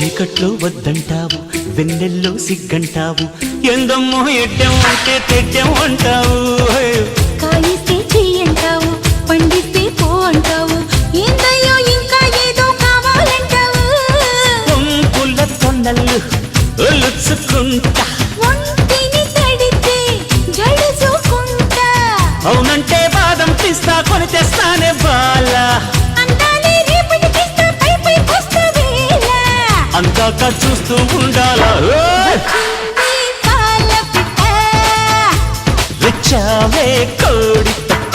చీకట్లో వద్దంటావు, వెన్నెల్లో సిగ్గంటావు, ఎందమ్మో ఎడ్డం అంటే తెడ్డం అంటావు. కాయిస్తే చెయ్యంటావు, పండిస్తే పో అంటావు, ఏందయ్యో ఇంకా ఏదో కావాలంటావు. పొంపుల తొన్నలు ఒలుచుకుంటా, ఒంటిని తడితే జడుచుకుంటా, అవునంటే బాదం పిస్తా కొని తెస్తానే బాల, అందాలే రేపటికిస్తా పై పై వస్తా వేళ. అందాక చూస్తూ ఉండాలా. వచ్చింది పాల పిట్ట, వచ్చావే కోడి పెట్ట.